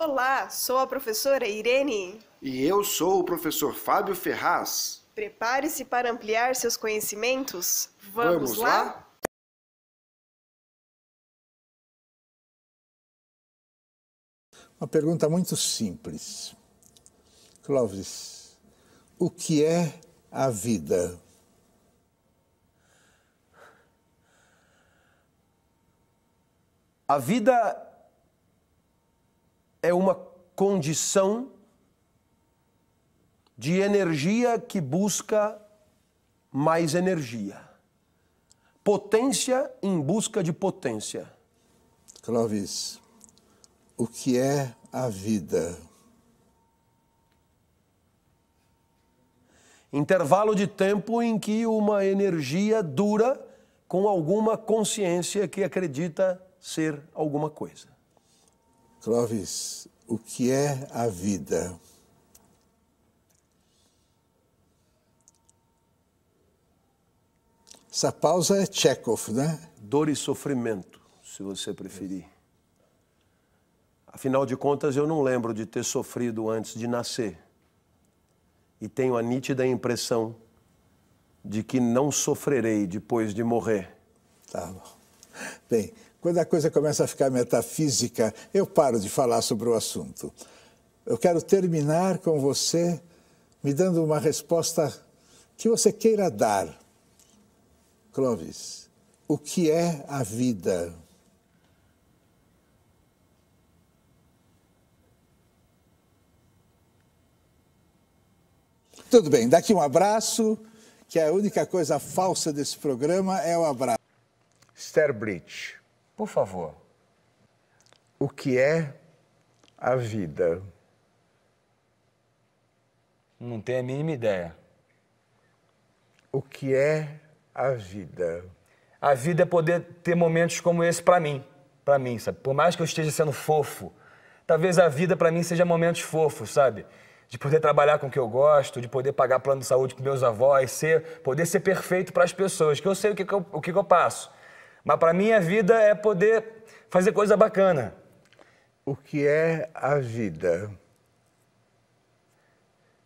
Olá, sou a professora Irene. E eu sou o professor Fábio Ferraz. Prepare-se para ampliar seus conhecimentos. Vamos lá? Uma pergunta muito simples. Clóvis, o que é a vida? A vida é uma condição de energia que busca mais energia. Potência em busca de potência. Clóvis, o que é a vida? Intervalo de tempo em que uma energia dura com alguma consciência que acredita ser alguma coisa. Clóvis, o que é a vida? Essa pausa é Tchekhov, né? Dor e sofrimento, se você preferir. Afinal de contas, eu não lembro de ter sofrido antes de nascer. E tenho a nítida impressão de que não sofrerei depois de morrer. Tá bom. Bem, quando a coisa começa a ficar metafísica, eu paro de falar sobre o assunto. Eu quero terminar com você me dando uma resposta que você queira dar. Clóvis, o que é a vida? Tudo bem, daqui um abraço, que a única coisa falsa desse programa é o abraço. Sterbridge, Por favor. o que é a vida? Não tenho a mínima ideia. O que é a vida? A vida é poder ter momentos como esse pra mim, sabe? Por mais que eu esteja sendo fofo, talvez a vida pra mim seja momentos fofos, sabe? De poder trabalhar com o que eu gosto, de poder pagar plano de saúde com meus avós, poder ser perfeito para as pessoas, que eu sei o que eu passo. Mas pra mim a vida é poder fazer coisa bacana. O que é a vida?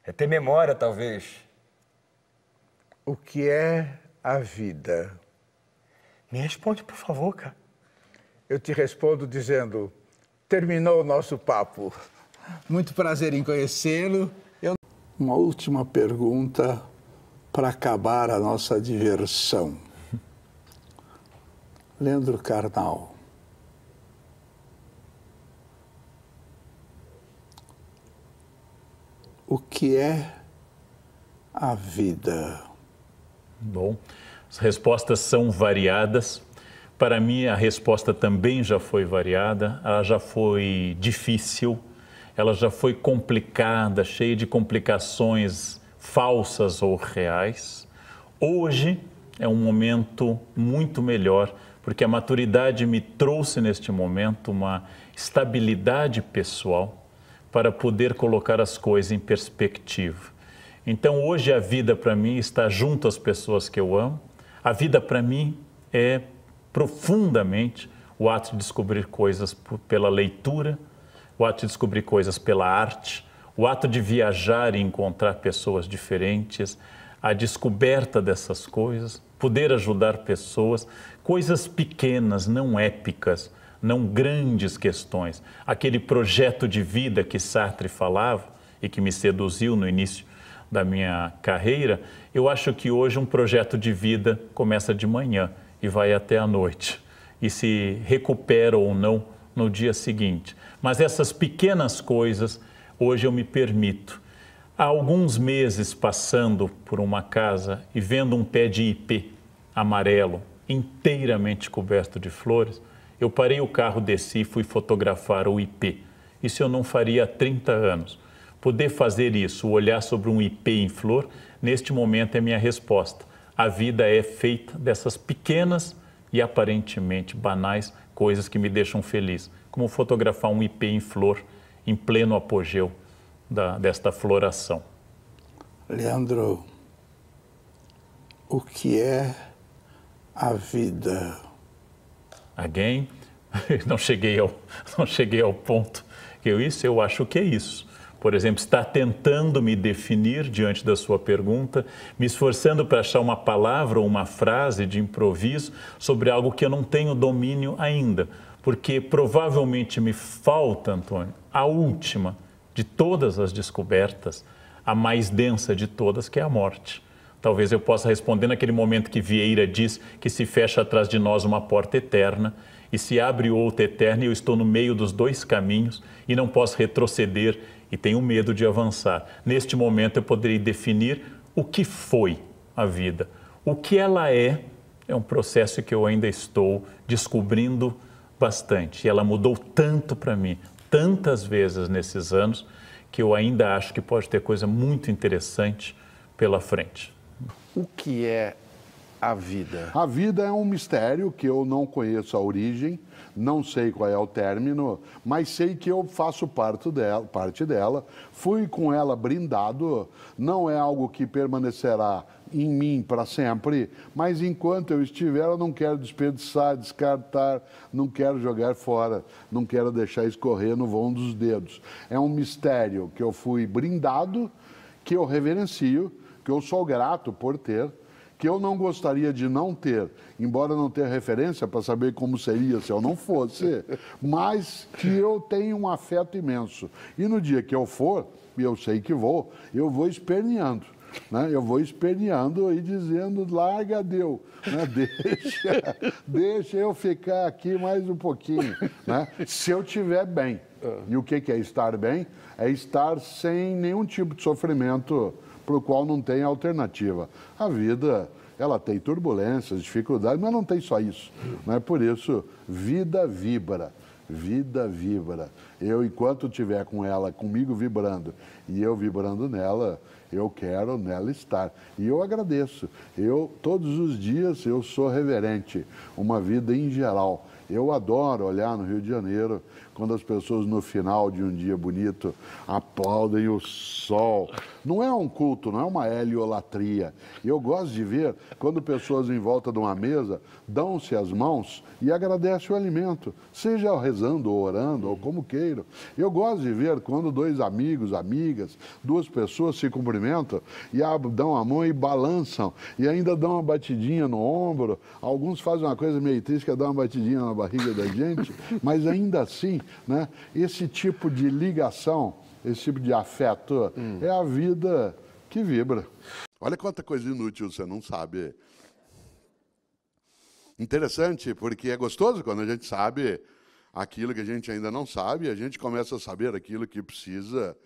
É ter memória, talvez. O que é a vida? Me responde, por favor, cara. Eu te respondo dizendo, terminou o nosso papo. Muito prazer em conhecê-lo. Uma última pergunta para acabar a nossa diversão. Leandro Carnal. O que é a vida? Bom, as respostas são variadas. Para mim, a resposta também já foi variada, ela já foi difícil, ela já foi complicada, cheia de complicações falsas ou reais. Hoje é um momento muito melhor, porque a maturidade me trouxe neste momento uma estabilidade pessoal para poder colocar as coisas em perspectiva. Então, hoje a vida para mim está junto às pessoas que eu amo. A vida para mim é profundamente o ato de descobrir coisas pela leitura, o ato de descobrir coisas pela arte, o ato de viajar e encontrar pessoas diferentes, a descoberta dessas coisas, poder ajudar pessoas, coisas pequenas, não épicas, não grandes questões. Aquele projeto de vida que Sartre falava e que me seduziu no início da minha carreira, eu acho que hoje um projeto de vida começa de manhã e vai até a noite e se recupera ou não no dia seguinte. Mas essas pequenas coisas, hoje eu me permito. Há alguns meses passando por uma casa e vendo um pé de ipê amarelo, inteiramente coberto de flores, eu parei o carro, desci e fui fotografar o ipê. Isso eu não faria há 30 anos. Poder fazer isso, olhar sobre um ipê em flor, neste momento é minha resposta. A vida é feita dessas pequenas e aparentemente banais coisas que me deixam feliz, como fotografar um ipê em flor em pleno apogeu desta floração. Leandro, o que é a vida? Again, não cheguei ao ponto que isso? Eu acho que é isso. Por exemplo, estar tentando me definir diante da sua pergunta, me esforçando para achar uma palavra ou uma frase de improviso sobre algo que eu não tenho domínio ainda. Porque provavelmente me falta, Antônio, a última de todas as descobertas, a mais densa de todas, que é a morte. Talvez eu possa responder naquele momento que Vieira diz que se fecha atrás de nós uma porta eterna e se abre outra eterna e eu estou no meio dos dois caminhos e não posso retroceder e tenho medo de avançar. Neste momento eu poderei definir o que foi a vida. O que ela é um processo que eu ainda estou descobrindo bastante. E ela mudou tanto para mim, tantas vezes nesses anos, que eu ainda acho que pode ter coisa muito interessante pela frente. O que é a vida? A vida é um mistério que eu não conheço a origem, não sei qual é o término, mas sei que eu faço parte dela, fui com ela brindado, não é algo que permanecerá em mim para sempre, mas enquanto eu estiver, eu não quero desperdiçar, descartar, não quero jogar fora, não quero deixar escorrer no vão dos dedos. É um mistério que eu fui brindado, que eu reverencio, que eu sou grato por ter, que eu não gostaria de não ter, embora não tenha referência para saber como seria se eu não fosse, mas que eu tenho um afeto imenso. E no dia que eu for, e eu sei que vou, eu vou esperneando. Né? Eu vou esperneando e dizendo, larga, deu. Né? Deixa eu ficar aqui mais um pouquinho. Né? Se eu estiver bem. E o que é estar bem? É estar sem nenhum tipo de sofrimento para o qual não tem alternativa. A vida, ela tem turbulências, dificuldades, mas não tem só isso. Né? Por isso, vida vibra. Vida vibra. Eu, enquanto estiver com ela, comigo vibrando, e eu vibrando nela, eu quero nela estar. E eu agradeço. Todos os dias, eu sou reverente. Uma vida em geral. Eu adoro olhar no Rio de Janeiro, quando as pessoas no final de um dia bonito aplaudem o sol. Não é um culto, não é uma heliolatria. Eu gosto de ver quando pessoas em volta de uma mesa dão-se as mãos e agradecem o alimento, seja rezando ou orando, ou como queiram. Eu gosto de ver quando dois amigos, amigas, duas pessoas se cumprimentam e dão a mão e balançam, e ainda dão uma batidinha no ombro. Alguns fazem uma coisa meio triste, que é dar uma batidinha na barriga da gente, mas ainda assim, né, esse tipo de ligação, esse tipo de afeto, é a vida que vibra. Olha quanta coisa inútil você não sabe. Interessante, porque é gostoso quando a gente sabe aquilo que a gente ainda não sabe, a gente começa a saber aquilo que precisa.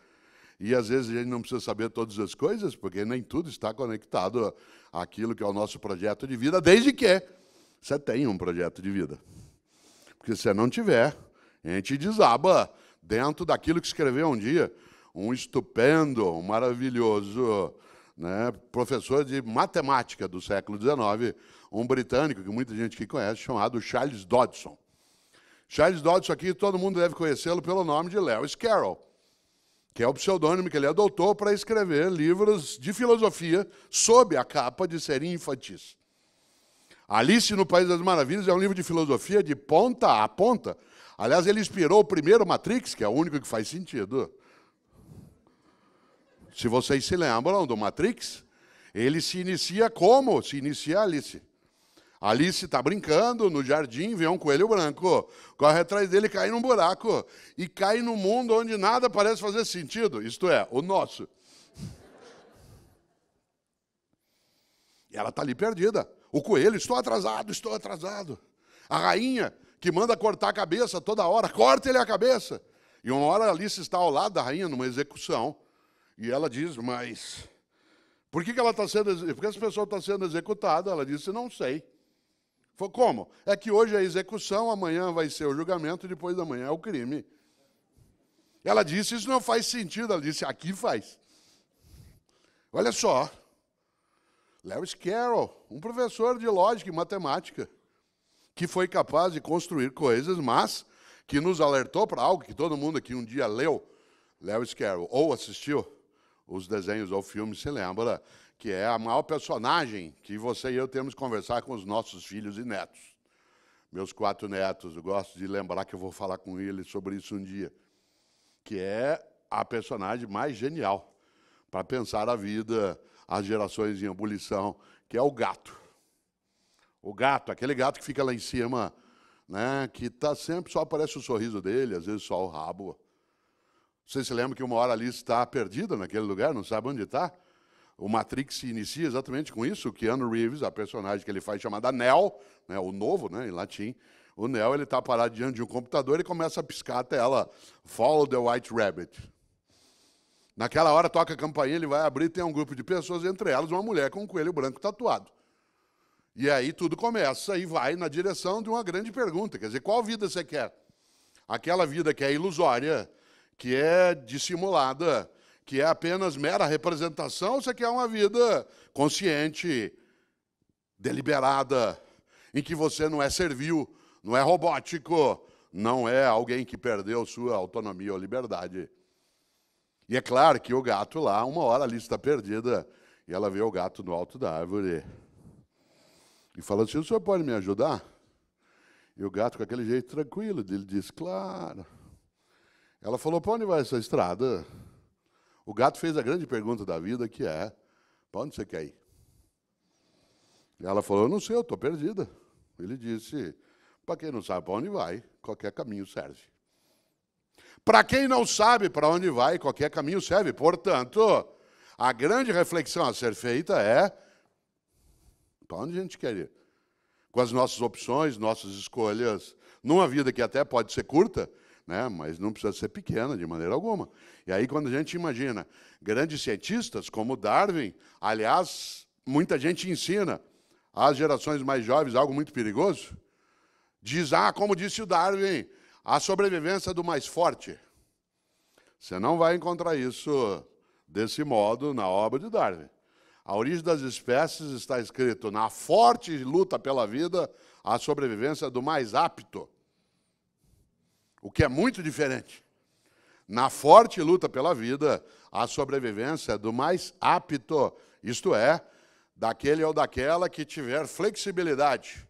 E às vezes a gente não precisa saber todas as coisas, porque nem tudo está conectado àquilo que é o nosso projeto de vida, desde que você tenha um projeto de vida. Porque se você não tiver, a gente desaba dentro daquilo que escreveu um dia um estupendo, um maravilhoso, né, professor de matemática do século XIX, um britânico que muita gente aqui conhece, chamado Charles Dodson. Charles Dodson aqui, todo mundo deve conhecê-lo pelo nome de Lewis Carroll, que é o pseudônimo que ele adotou para escrever livros de filosofia sob a capa de serem infantis. Alice no País das Maravilhas é um livro de filosofia de ponta a ponta. Aliás, ele inspirou o primeiro Matrix, que é o único que faz sentido. Se vocês se lembram do Matrix, ele se inicia como? Se inicia Alice. Alice está brincando no jardim, vê um coelho branco, corre atrás dele, cai num buraco, e cai num mundo onde nada parece fazer sentido, isto é, o nosso. E ela está ali perdida. O coelho, estou atrasado, estou atrasado. A rainha, que manda cortar a cabeça toda hora, corta ele a cabeça. E uma hora Alice está ao lado da rainha numa execução, e ela diz, mas por que ela está sendo, porque essa pessoa está sendo executada? Ela disse, não sei. Foi como? É que hoje é a execução, amanhã vai ser o julgamento, e depois da manhã é o crime. Ela disse, isso não faz sentido. Ela disse, aqui faz. Olha só. Lewis Carroll, um professor de lógica e matemática, que foi capaz de construir coisas, mas que nos alertou para algo que todo mundo aqui um dia leu, Lewis Carroll, ou assistiu os desenhos ou filmes, se lembra, que é a maior personagem que você e eu temos que conversar com os nossos filhos e netos. Meus 4 netos, eu gosto de lembrar que eu vou falar com eles sobre isso um dia. que é a personagem mais genial para pensar a vida, as gerações em ebulição, que é o gato. O gato, aquele gato que fica lá em cima, né, que tá sempre, só aparece o sorriso dele, às vezes só o rabo. Você se lembra que uma hora ali está perdida naquele lugar, não sabe onde está? O Matrix se inicia exatamente com isso. O Keanu Reeves, a personagem que ele faz chamada Neo, né, o novo, né, em latim, o Neo, ele está parado diante de um computador e começa a piscar a tela. Follow the White Rabbit. Naquela hora toca a campainha, ele vai abrir, tem um grupo de pessoas, entre elas uma mulher com um coelho branco tatuado. E aí tudo começa e vai na direção de uma grande pergunta. Quer dizer, qual vida você quer? Aquela vida que é ilusória, que é dissimulada, que é apenas mera representação, ou você quer uma vida consciente, deliberada, em que você não é servil, não é robótico, não é alguém que perdeu sua autonomia ou liberdade. E é claro que o gato lá, uma hora ali está perdida, e ela vê o gato no alto da árvore e fala assim, o senhor pode me ajudar? E o gato, com aquele jeito tranquilo, ele diz, claro. Ela falou, para onde vai essa estrada? O gato fez a grande pergunta da vida, que é, para onde você quer ir? E ela falou, eu não sei, eu estou perdida. Ele disse, para quem não sabe para onde vai, qualquer caminho serve. Para quem não sabe para onde vai, qualquer caminho serve. Portanto, a grande reflexão a ser feita é, para onde a gente quer ir? Com as nossas opções, nossas escolhas, numa vida que até pode ser curta, né, mas não precisa ser pequena de maneira alguma. E aí, quando a gente imagina grandes cientistas como Darwin, aliás, muita gente ensina às gerações mais jovens algo muito perigoso, diz, como disse o Darwin, a sobrevivência do mais forte. Você não vai encontrar isso desse modo na obra de Darwin. A origem das espécies está escrito na forte luta pela vida, a sobrevivência do mais apto. O que é muito diferente. Na forte luta pela vida, a sobrevivência do mais apto, isto é, daquele ou daquela que tiver flexibilidade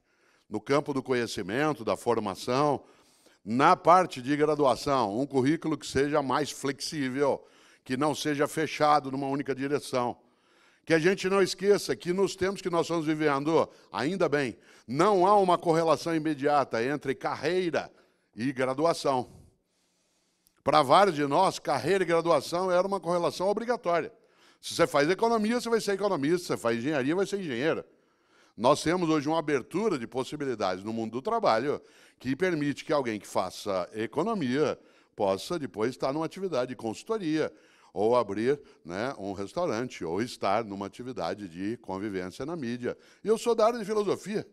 no campo do conhecimento, da formação, na parte de graduação, um currículo que seja mais flexível, que não seja fechado numa única direção. Que a gente não esqueça que nos tempos que nós estamos vivendo, ainda bem, não há uma correlação imediata entre carreira e graduação. Para vários de nós, carreira e graduação era uma correlação obrigatória. Se você faz economia, você vai ser economista. Se você faz engenharia, vai ser engenheiro. Nós temos hoje uma abertura de possibilidades no mundo do trabalho que permite que alguém que faça economia possa depois estar numa atividade de consultoria, ou abrir, né, um restaurante, ou estar numa atividade de convivência na mídia. E eu sou da área de filosofia.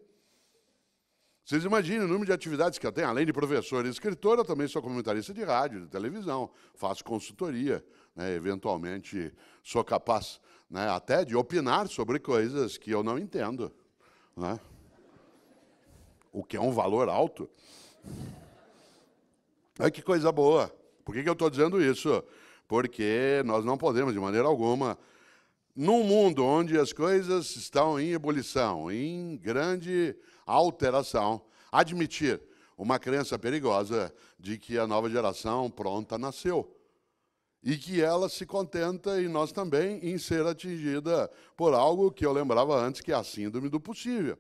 Vocês imaginem o número de atividades que eu tenho. Além de professor e escritor, eu também sou comentarista de rádio, de televisão, faço consultoria, né, eventualmente sou capaz, né, até de opinar sobre coisas que eu não entendo, né? O que é um valor alto. Ai, que coisa boa. Por que eu estou dizendo isso? Porque nós não podemos, de maneira alguma, num mundo onde as coisas estão em ebulição, em grande alteração, admitir uma crença perigosa de que a nova geração pronta nasceu e que ela se contenta, e nós também, em ser atingida por algo que eu lembrava antes, que é a síndrome do possível.